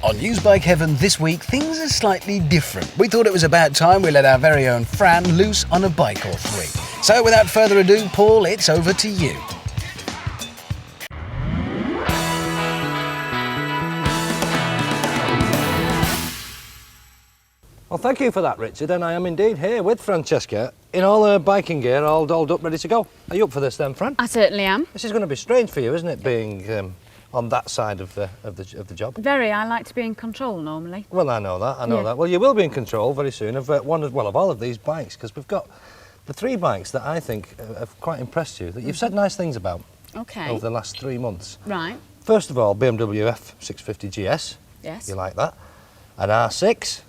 On Used Bike Heaven this week, things are slightly different. We thought it was about time we let our very own Fran loose on a bike or three. So without further ado, Paul, it's over to you. Well, thank you for that, Richard, and I am indeed here with Francesca in all her biking gear, all dolled up, ready to go. Are you up for this then, Fran? I certainly am. This is going to be strange for you, isn't it, being on that side of the job? Very. I like to be in control normally. Well, I know that. Well, you will be in control very soon of of all of these bikes, because we've got the three bikes that I think have quite impressed you, that you've said nice things about over the last 3 months. Right. First of all, Bmw F650 Gs. Yes. You like that? An R6.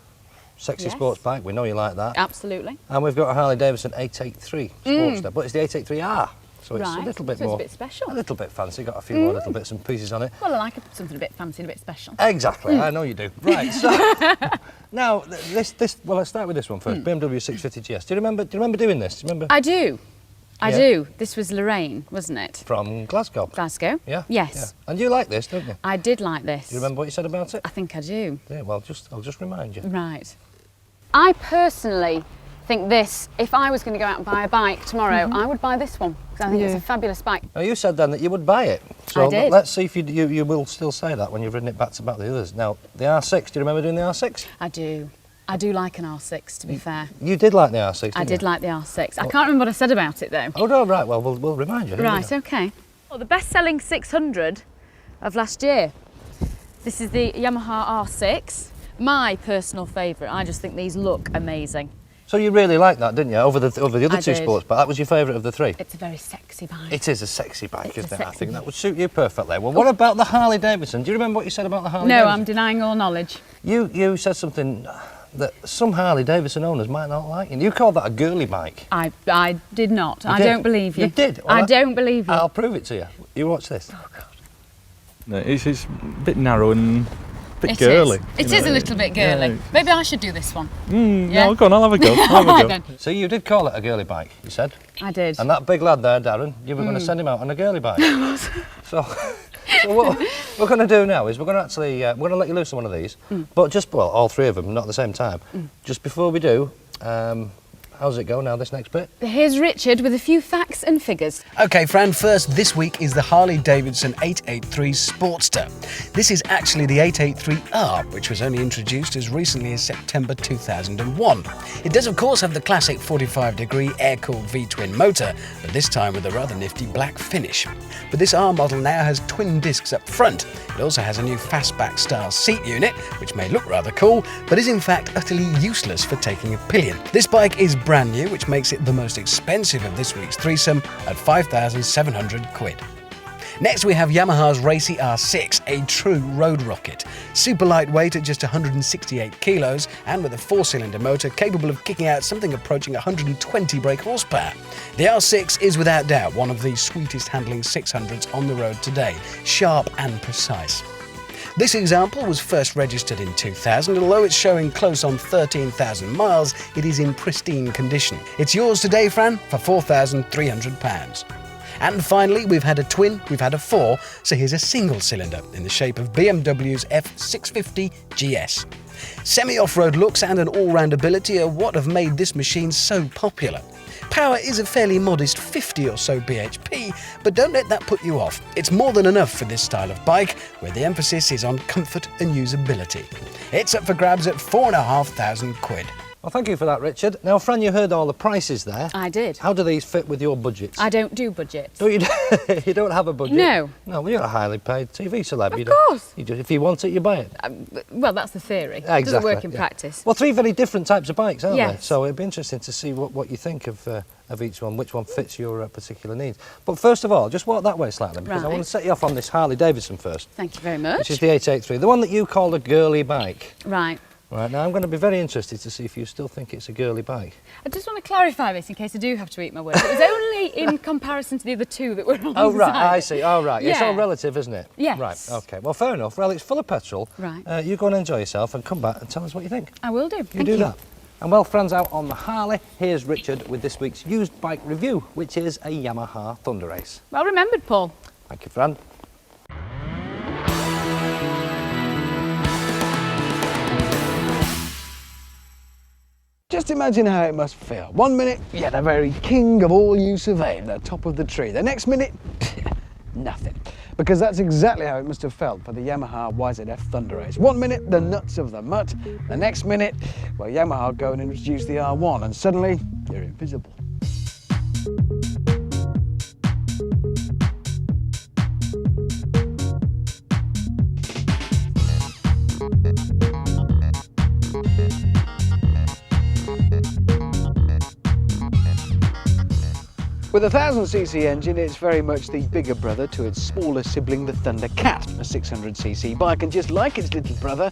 Sexy sports bike, we know you like that. Absolutely. And we've got a Harley Davidson 883 Sportster, but it's the 883R, so it's a little bit more... It's a bit special. A little bit fancy, got a few more little bits and pieces on it. Well, I like something a bit fancy and a bit special. Exactly, I know you do. Right, so... now, well, let's start with this one first, BMW 650 GS. Do you remember doing this? Do you remember? I do. I do. This was Lorraine, wasn't it? From Glasgow. Glasgow? Yeah. Yes. Yeah. And you like this, don't you? I did like this. Do you remember what you said about it? I think I do. Yeah, well, I'll just remind you. Right. I personally think this, if I was going to go out and buy a bike tomorrow, I would buy this one, because I think it's a fabulous bike. Now, you said then that you would buy it. So I did. Let's see if you will still say that when you've ridden it back to back the others. Now, the R6, do you remember doing the R6? I do. I do like an R6, to be fair. You did like the R6, didn't you? I did like the R6. I can't remember what I said about it, though. Oh, no, right, well, we'll remind you. Right, okay. Well, the best-selling 600 of last year. This is the Yamaha R6. My personal favourite. I just think these look amazing. So you really liked that, didn't you, over the other two sports bikes? That was your favourite of the three? It's a very sexy bike. It is a sexy bike, isn't it? I think that would suit you perfectly. Well, what about the Harley Davidson? Do you remember what you said about the Harley Davidson? No, I'm denying all knowledge. You said something that some Harley Davidson owners might not like, and you called that a girly bike. I did not. I did? don't believe you. You did? Well, I don't believe you. I'll prove it to you. You watch this. Oh, God. No, it's a bit narrow and a bit girly. It is a little bit girly. Yeah. Maybe I should do this one. No, go on, I'll have a go. Then. So you did call it a girly bike, you said? I did. And that big lad there, Darren, you were going to send him out on a girly bike. So what we're going to do now is we're going to let you loose on one of these, but all three of them, not at the same time. Just before we do, how's it go now, this next bit? Here's Richard with a few facts and figures. Okay, Fran, first this week is the Harley Davidson 883 Sportster. This is actually the 883R, which was only introduced as recently as September 2001. It does, of course, have the classic 45-degree air-cooled V-twin motor, but this time with a rather nifty black finish. But this R model now has twin discs up front. It also has a new fastback style seat unit, which may look rather cool, but is in fact utterly useless for taking a pillion. This bike is brand new, which makes it the most expensive of this week's threesome at 5,700 quid. Next we have Yamaha's racy R6, a true road rocket. Super lightweight at just 168 kilos and with a 4-cylinder motor capable of kicking out something approaching 120 brake horsepower. The R6 is without doubt one of the sweetest handling 600s on the road today, sharp and precise. This example was first registered in 2000, although it's showing close on 13,000 miles, it is in pristine condition. It's yours today, Fran, for £4,300. And finally, we've had a twin, we've had a four, so here's a single cylinder in the shape of BMW's F650 GS. Semi-off-road looks and an all-round ability are what have made this machine so popular. Power is a fairly modest 50 or so bhp, but don't let that put you off. It's more than enough for this style of bike, where the emphasis is on comfort and usability. It's up for grabs at 4,500 quid. Well, thank you for that, Richard. Now, Fran, you heard all the prices there. I did. How do these fit with your budgets? I don't do budgets. Do you? You don't have a budget? No. No, well, you're a highly paid TV celeb. Of course. If you want it, you buy it. Well, that's the theory. Exactly. It doesn't work in practice. Well, three very different types of bikes, aren't Yes. they? So it'd be interesting to see what you think of each one, which one fits your particular needs. But first of all, just walk that way slightly, because I want to set you off on this Harley Davidson first. Thank you very much. Which is the 883, the one that you called a girly bike. Right. Right, now I'm going to be very interested to see if you still think it's a girly bike. I just want to clarify this in case I do have to eat my words. It was only in comparison to the other two that were on Oh, the right, side. I see. Oh, right. Yeah. It's all relative, isn't it? Yes. Right, OK. Well, fair enough. Well, it's full of petrol. Right. You go and enjoy yourself and come back and tell us what you think. I will do. You do that. And well, Fran's out on the Harley. Here's Richard with this week's used bike review, which is a Yamaha Thunder Race. Well remembered, Paul. Thank you, Fran. Just imagine how it must feel. 1 minute, you're the very king of all you survey, the top of the tree. The next minute, nothing. Because that's exactly how it must have felt for the Yamaha YZF Thunder Ace. 1 minute, the nuts of the mutt. The next minute, well, Yamaha go and introduce the R1, and suddenly, you're invisible. With a 1000cc engine, it's very much the bigger brother to its smaller sibling, the Thunder Cat, a 600cc bike, and just like its little brother,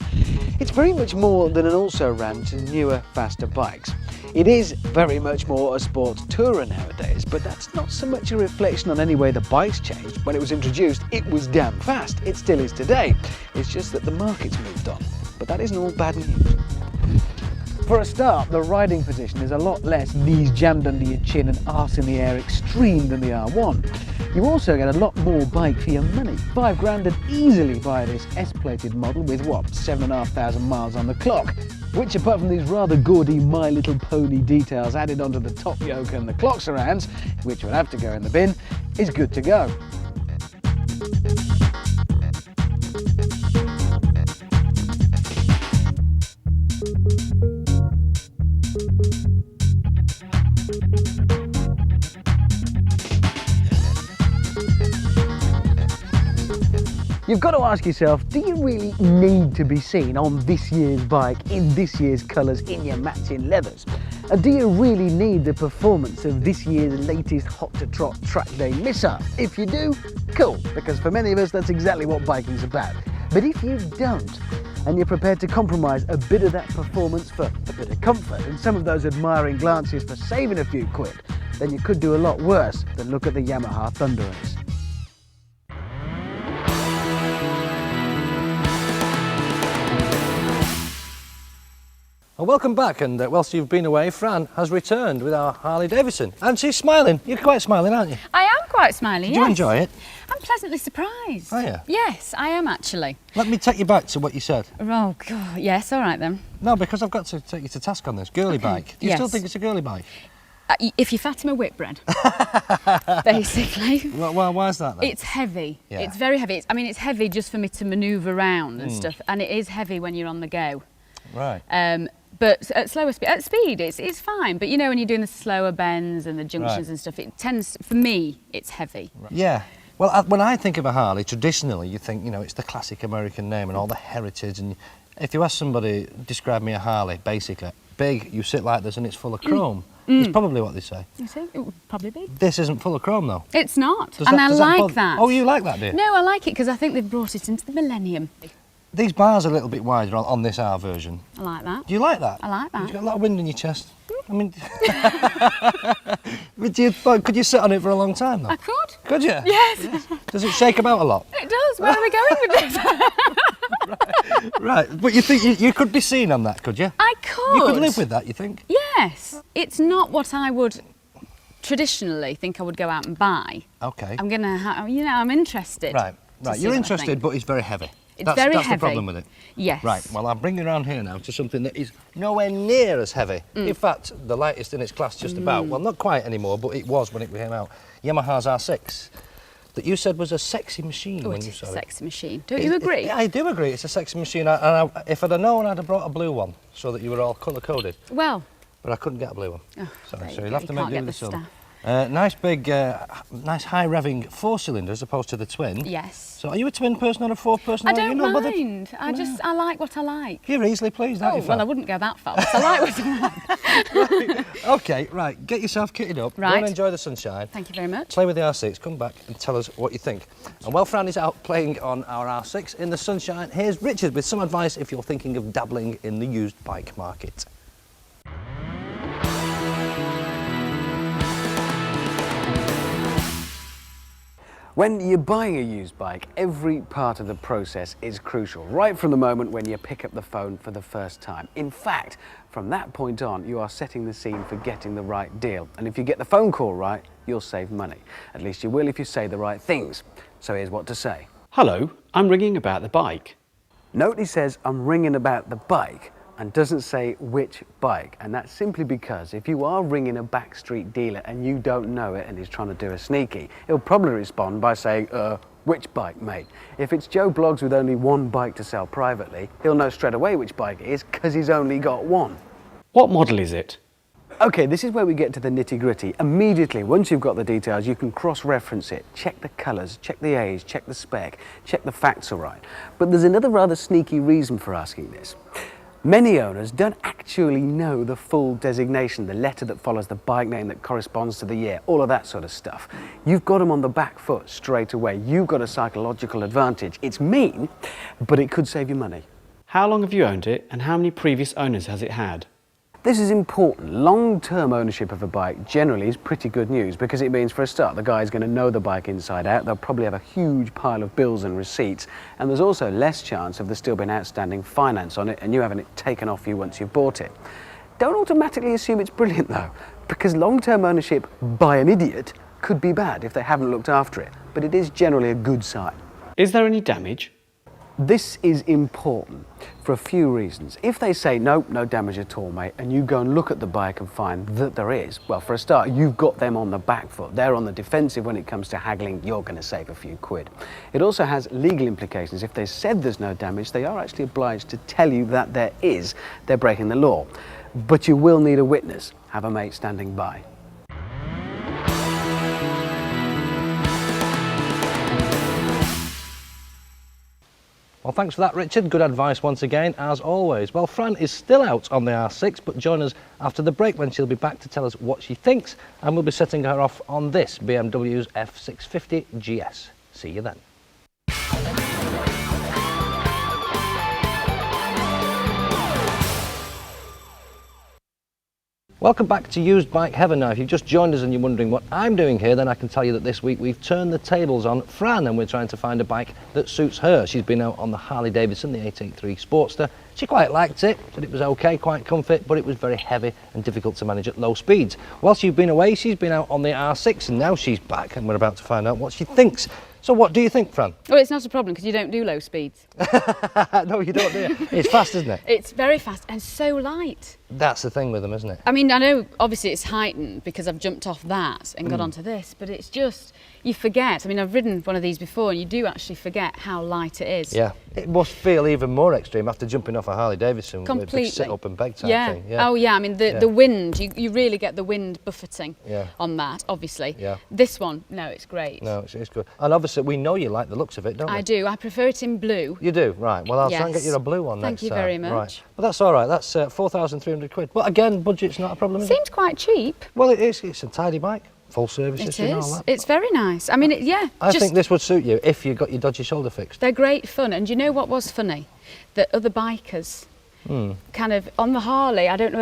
it's very much more than an also-ran to newer, faster bikes. It is very much more a sport tourer nowadays, but that's not so much a reflection on any way the bike's changed. When it was introduced, it was damn fast. It still is today. It's just that the market's moved on. But that isn't all bad news. For a start, the riding position is a lot less knees jammed under your chin and arse in the air extreme than the R1. You also get a lot more bike for your money. $5 grand and easily buy this S-plated model with what, 7,500 miles on the clock, which apart from these rather gaudy My Little Pony details added onto the top yoke and the clock surrounds, which will have to go in the bin, is good to go. You've got to ask yourself, do you really need to be seen on this year's bike, in this year's colours, in your matching leathers? And do you really need the performance of this year's latest hot-to-trot track day missile? If you do, cool, because for many of us that's exactly what biking's about. But if you don't, and you're prepared to compromise a bit of that performance for a bit of comfort and some of those admiring glances for saving a few quid, then you could do a lot worse than look at the Yamaha Thunder Ace. Well, welcome back, and whilst you've been away, Fran has returned with our Harley Davidson, and she's smiling. You're quite smiling, aren't you? I am quite smiling, Did you enjoy it? I'm pleasantly surprised. Are you? Yes, I am actually. Let me take you back to what you said. Oh, God, yes, all right then. No, because I've got to take you to task on this. Girly bike. Do you still Yes. think it's a girly bike? If you fatten a whitbread, basically. Well, why is that then? It's heavy. Yeah. It's very heavy. It's heavy just for me to manoeuvre around and stuff, and it is heavy when you're on the go. Right. But at slower speed, it's fine. But you know, when you're doing the slower bends and the junctions and stuff, it tends, for me, it's heavy. Yeah. Well, when I think of a Harley, traditionally you think, you know, it's the classic American name and all the heritage. And if you ask somebody, describe me a Harley, basically, big, you sit like this and it's full of chrome. It's probably what they say. You see, it would probably be. This isn't full of chrome though. It's not, Does and that- I does that like bother- that. Oh, you like that, do you? No, I like it because I think they've brought it into the millennium. These bars are a little bit wider on this R version. I like that. Do you like that? I like that. You've got a lot of wind in your chest. I mean, could you sit on it for a long time though? I could. Could you? Yes. Does it shake about a lot? It does. Where are we going with this? Right, but you think you could be seen on that, could you? I could. You could live with that, you think? Yes. It's not what I would traditionally think I would go out and buy. Okay. I'm gonna, I'm interested. Right. to see You're what I interested, think. but it's very heavy. It's very that's heavy. the problem with it. Yes. Right. Well, I'm bringing around here now to something that is nowhere near as heavy. In fact, the lightest in its class, just about. Well, not quite anymore, but it was when it came out. Yamaha's R6. That you said was a sexy machine Oh, when it you is saw a it. sexy machine. Don't you agree? Yeah, I do agree. It's a sexy machine. If I'd have known, I'd have brought a blue one so that you were all colour coded. Well. But I couldn't get a blue one. Oh, Sorry, there so you you'll go. have to You make can't do get with the this one. staff. Nice big, nice high revving 4-cylinder as opposed to the twin. Yes. So are you a twin person or a 4-person? I don't mind. I like what I like. You're easily pleased, aren't Oh, you, well, Fran? I wouldn't go that far, but I like what I like. Okay, right, get yourself kitted up. Go Right. and enjoy the sunshine. Thank you very much. Play with the R6, come back and tell us what you think. And while Fran is out playing on our R6 in the sunshine, here's Richard with some advice if you're thinking of dabbling in the used bike market. When you're buying a used bike, every part of the process is crucial, right from the moment when you pick up the phone for the first time. In fact, from that point on, you are setting the scene for getting the right deal. And if you get the phone call right, you'll save money. At least you will if you say the right things. So here's what to say. Hello, I'm ringing about the bike. Note he says, I'm ringing about the bike, and doesn't say which bike, and that's simply because if you are ringing a backstreet dealer and you don't know it and he's trying to do a sneaky, he'll probably respond by saying, which bike, mate? If it's Joe Bloggs with only one bike to sell privately, he'll know straight away which bike it is because he's only got one. What model is it? Okay, this is where we get to the nitty-gritty. Immediately, once you've got the details, you can cross-reference it, check the colours, check the age, check the spec, check the facts are right. But there's another rather sneaky reason for asking this. Many owners don't actually know the full designation, the letter that follows the bike name that corresponds to the year, all of that sort of stuff. You've got them on the back foot straight away. You've got a psychological advantage. It's mean, but it could save you money. How long have you owned it and how many previous owners has it had? This is important. Long-term ownership of a bike generally is pretty good news because it means, for a start, the guy's going to know the bike inside out. They'll probably have a huge pile of bills and receipts, and there's also less chance of there still being outstanding finance on it and you having it taken off you once you've bought it. Don't automatically assume it's brilliant though, because long-term ownership by an idiot could be bad if they haven't looked after it, but it is generally a good sign. Is there any damage? This is important for a few reasons. If they say, no, no damage at all, mate, and you go and look at the bike and find that there is, well, for a start, you've got them on the back foot. They're on the defensive when it comes to haggling. You're going to save a few quid. It also has legal implications. If they said there's no damage, they are actually obliged to tell you that there is. They're breaking the law. But you will need a witness. Have a mate standing by. Well, thanks for that, Richard. Good advice once again, as always. Well, Fran is still out on the R6, but join us after the break when she'll be back to tell us what she thinks, and we'll be setting her off on this BMW's F650 GS. See you then. Welcome back to Used Bike Heaven. Now, if you've just joined us and you're wondering what I'm doing here, then I can tell you that this week we've turned the tables on Fran and we're trying to find a bike that suits her. She's been out on the Harley Davidson, the 883 Sportster. She quite liked it, said it was okay, quite comfy, but it was very heavy and difficult to manage at low speeds. Whilst you've been away, she's been out on the R6 and now she's back and we're about to find out what she thinks. So what do you think, Fran? Well, it's not a problem because you don't do low speeds. No, you don't, do you? It's fast, isn't it? It's very fast and so light. That's the thing with them, isn't it? I mean, I know obviously it's heightened because I've jumped off that and got onto this, but it's just, you forget. I mean, I've ridden one of these before and you do actually forget how light it is. Yeah. It must feel even more extreme after jumping off a Harley Davidson. Completely. With the sit up and beg type Yeah. thing. Yeah. Oh yeah, I mean the wind, you really get the wind buffeting Yeah. on that, obviously. Yeah. This one, no, it's great. No, it's good. And obviously we know you like the looks of it, don't we? I do. I prefer it in blue. You do? Right. Well, I'll try and get Yes. you a blue one next Thank you time. very much. Right. Well, that's all right. That's 4,300 quid. Well, again, budget's not a problem, is it? Seems quite cheap. Well, it is. It's a tidy bike. Full service It history and all is. that. It's very nice. I mean, yeah. I think this would suit you if you got your dodgy shoulder fixed. They're great fun. And you know what was funny? That other bikers kind of on the Harley, I don't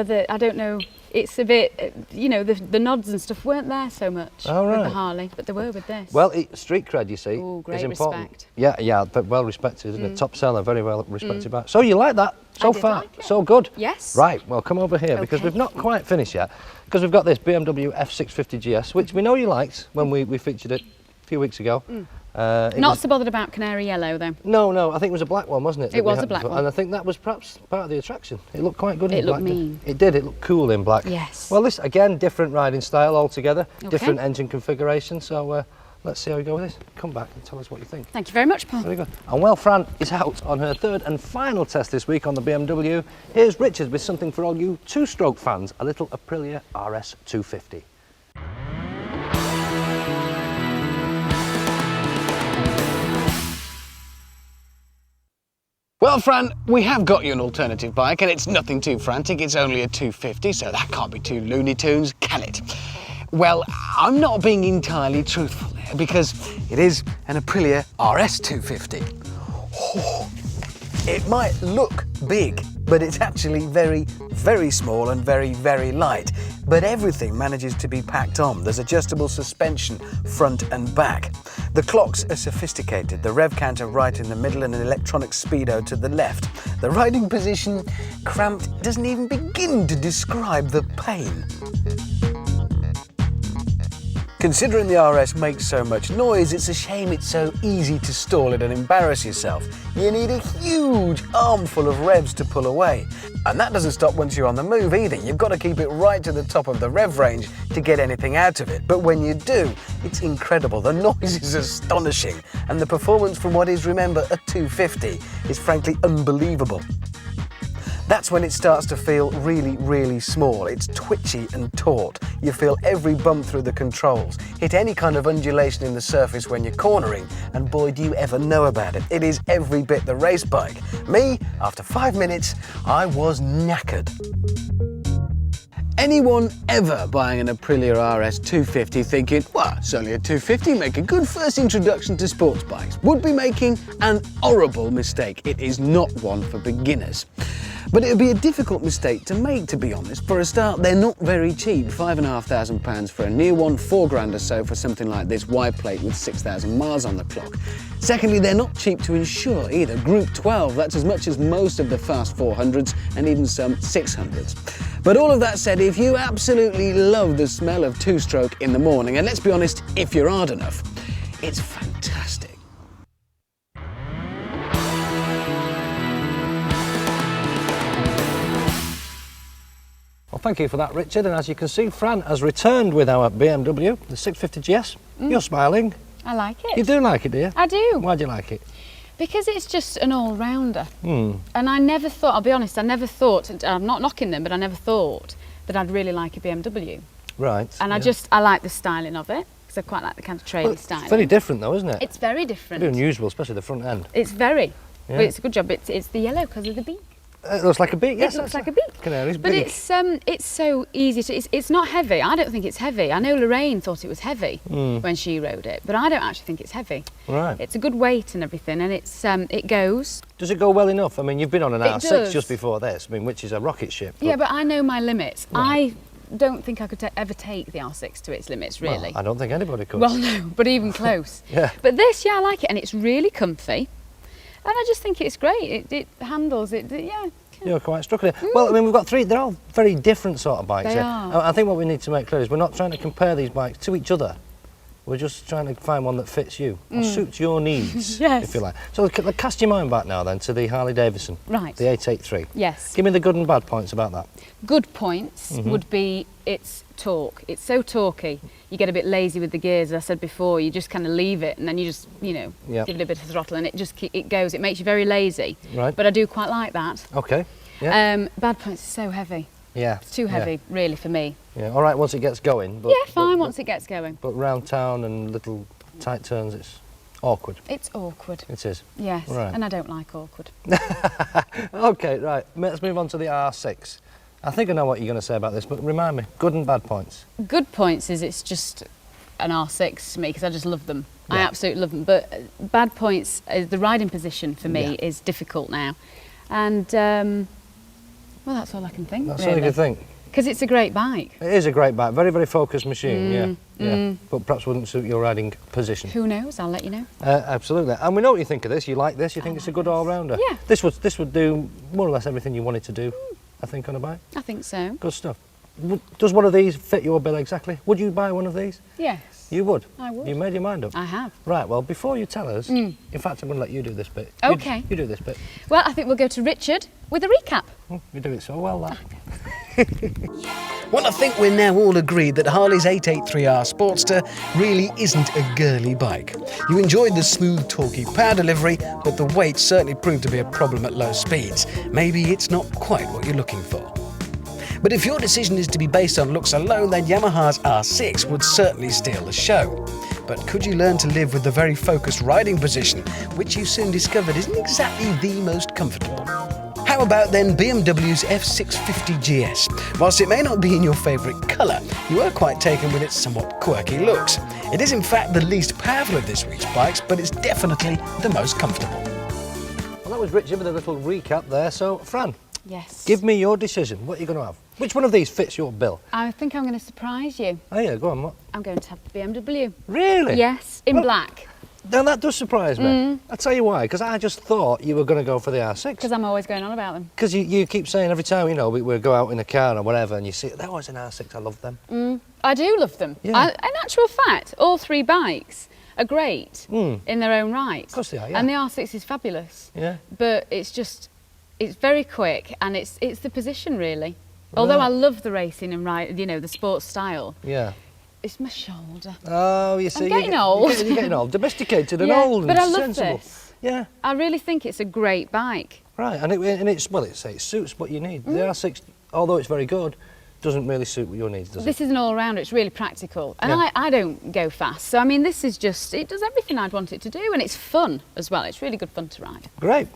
know, it's a bit, you know, the nods and stuff weren't there so much Oh, with right. the Harley, but they were with this. Well, street cred, you see, Ooh, great is important. respect. Yeah, but well respected, isn't it? Top seller, very well respected bike. So you like that so I did far? like it. So good. Yes. Right, well, come over here because Okay. we've not quite finished yet. Because we've got this BMW F650 GS, which we know you liked when we featured it a few weeks ago. Not so bothered about canary yellow though. No, I think it was a black one, wasn't it? It was a black one. And I think that was perhaps part of the attraction. It looked quite good in It black. looked mean. It did, it looked cool in black. Yes. Well, this, again, different riding style altogether, Okay. different engine configuration, so let's see how we go with this. Come back and tell us what you think. Thank you very much, Paul. Very good. And while Fran is out on her third and final test this week on the BMW, here's Richard with something for all you two-stroke fans, a little Aprilia Rs250. Well, Fran, we have got you an alternative bike and it's nothing too frantic. It's only a 250, so that can't be too Looney Tunes, can it? Well, I'm not being entirely truthful there because it is an Aprilia Rs250. It might look big, but it's actually very, very small and very, very light. But everything manages to be packed on. There's adjustable suspension, front and back. The clocks are sophisticated, the rev counter right in the middle and an electronic speedo to the left. The riding position, cramped, doesn't even begin to describe the pain. Considering the RS makes so much noise, it's a shame it's so easy to stall it and embarrass yourself. You need a huge armful of revs to pull away. And that doesn't stop once you're on the move either. You've got to keep it right to the top of the rev range to get anything out of it. But when you do, it's incredible. The noise is astonishing. And the performance from what is, remember, a 250 is frankly unbelievable. That's when it starts to feel really, really small. It's twitchy and taut. You feel every bump through the controls, hit any kind of undulation in the surface when you're cornering, and boy, do you ever know about it. It is every bit the race bike. Me, after 5 minutes, I was knackered. Anyone ever buying an Aprilia Rs250 thinking, well, it's only a 250, make a good first introduction to sports bikes, would be making an horrible mistake. It is not one for beginners. But it would be a difficult mistake to make, to be honest. For a start, they're not very cheap. £5,500 for a new one, £4,000 or so for something like this wide plate with 6,000 miles on the clock. Secondly, they're not cheap to insure either. Group 12, that's as much as most of the fast 400s and even some 600s. But all of that said, if you absolutely love the smell of two-stroke in the morning, and let's be honest, if you're hard enough, it's fantastic. Well, thank you for that, Richard. And as you can see, Fran has returned with our BMW, the 650 GS. You're smiling. I like it. You do like it, do you? I do. Why do you like it? Because it's just an all-rounder. And I never thought, I'll be honest, I never thought, I'm not knocking them, but I never thought that I'd really like a BMW. Right. And I like the styling of it, because I quite like the kind of traily styling. It's very different though, isn't it? It's very different. Very unusual, especially the front end. It's very. Yeah. But it's a good job. It's the yellow because of the beak. It looks like a beak, yes. It looks like a beak. Canary's But beak. it's so easy to. It's not heavy. I don't think it's heavy. I know Lorraine thought it was heavy when she rode it, but I don't actually think it's heavy. Right. It's a good weight and everything, and it goes. Does it go well enough? I mean, you've been on an R6 does. just before this, I mean, which is a rocket ship. Yeah, but I know my limits. Right. I don't think I could ever take the R6 to its limits, really. Well, I don't think anybody could. Well, no, but even close. Yeah. But this, yeah, I like it, and it's really comfy, and I just think it's great. It handles it. Yeah. You're quite struck with it. Well, I mean, we've got three, they're all very different sort of bikes. They here. are. I think what we need to make clear is we're not trying to compare these bikes to each other. We're just trying to find one that fits you, or suits your needs, Yes. if you like. So cast your mind back now then to the Harley Davidson, Right. the 883. Yes. Give me the good and bad points about that. Good points would be its torque. It's so torquey. You get a bit lazy with the gears, as I said before. You just kind of leave it, and then you just, Yep. give it a bit of throttle, and it goes. It makes you very lazy. Right. But I do quite like that. Okay. Yeah. Bad points is so heavy. Yeah. It's too heavy, really, for me. Yeah. All right, once it gets going. But, Yeah, fine once it gets going. But round town and little tight turns, it's awkward. It's awkward. It is. Yes, Right. and I don't like awkward. Okay, right. Let's move on to the R6. I think I know what you're going to say about this, but remind me, good and bad points. Good points is it's just an R6 to me because I just love them. I Yeah. absolutely love them. But bad points, the riding position for me Yeah. is difficult now. And, well, that's all I can think, That's really. all you can think. Because it's a great bike. It is a great bike, very, very focused machine, yeah. But perhaps wouldn't suit your riding position. Who knows? I'll let you know. Absolutely. And we know what you think of this. You like this. You think it's a good all-rounder. Yeah. This would do more or less everything you wanted to do, I think, on a bike. I think so. Good stuff. Does one of these fit your bill exactly? Would you buy one of these? Yes. You would? I would. You made your mind up? I have. Right, well, before you tell us, in fact, I'm going to let you do this bit. Okay. You do this bit. Well, I think we'll go to Richard with a recap. You do it so well, that. Well, I think we're now all agreed that Harley's 883R Sportster really isn't a girly bike. You enjoyed the smooth, torquey power delivery, but the weight certainly proved to be a problem at low speeds. Maybe it's not quite what you're looking for. But if your decision is to be based on looks alone, then Yamaha's R6 would certainly steal the show. But could you learn to live with the very focused riding position, which you soon discovered isn't exactly the most comfortable? How about then BMW's F650 GS? Whilst it may not be in your favourite colour, you are quite taken with its somewhat quirky looks. It is in fact the least powerful of this week's bikes, but it's definitely the most comfortable. Well, that was Richard with a little recap there. So, Fran, Yes. give me your decision. What are you going to have? Which one of these fits your bill? I think I'm going to surprise you. Oh, yeah, go on. What? I'm going to have the BMW. Really? Yes, in Well- black. Now, that does surprise me. I'll tell you why, because I just thought you were going to go for the R6. Because I'm always going on about them. Because you keep saying every time, we go out in a car or whatever, and you see, that was an R6, I love them. I do love them. Yeah. In actual fact, all 3 bikes are great in their own right. Of course they are, yeah. And the R6 is fabulous. Yeah. But it's very quick, and it's the position really. Although I love the racing and the sports style. Yeah. It's my shoulder. Oh, you see, I'm getting old. You're getting old, domesticated and old. But and I love sensible. this. Yeah. I really think it's a great bike. Right, and it suits what you need. The R6, although it's very good, doesn't really suit what your needs, does it? This is an all-rounder, it's really practical. And Yeah. I don't go fast, so I mean this is just, it does everything I'd want it to do, and it's fun as well. It's really good fun to ride. Great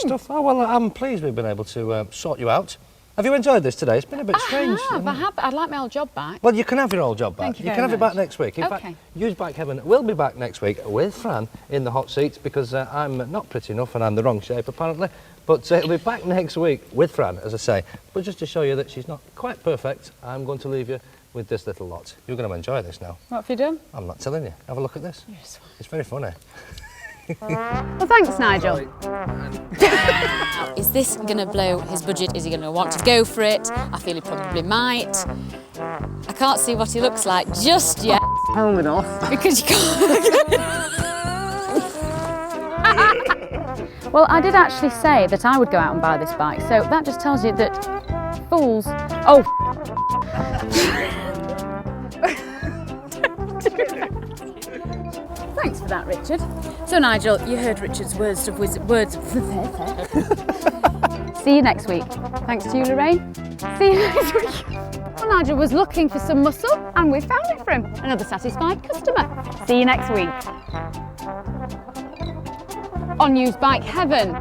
stuff. Oh, well, I'm pleased we've been able to sort you out. Have you enjoyed this today? It's been a bit strange. I have. I'd like my old job back. Well, you can have your old job back. Thank you can very have it back much. next week. In Okay. fact, Used Bike Heaven will be back next week with Fran in the hot seat because I'm not pretty enough and I'm the wrong shape apparently. But it'll be back next week with Fran, as I say. But just to show you that she's not quite perfect, I'm going to leave you with this little lot. You're going to enjoy this now. What have you done? I'm not telling you. Have a look at this. Yes. It's very funny. Well, thanks, Nigel. Is this going to blow his budget? Is he going to want to go for it? I feel he probably might. I can't see what he looks like just yet. Helmet off. Because you can't. Well, I did actually say that I would go out and buy this bike, so that just tells you that fools... Oh, thanks for that, Richard. So, Nigel, you heard Richard's words of wisdom. See you next week. Thanks to you, Lorraine. See you next week. Well, Nigel was looking for some muscle, and we found it for him. Another satisfied customer. See you next week. On Used Bike Heaven.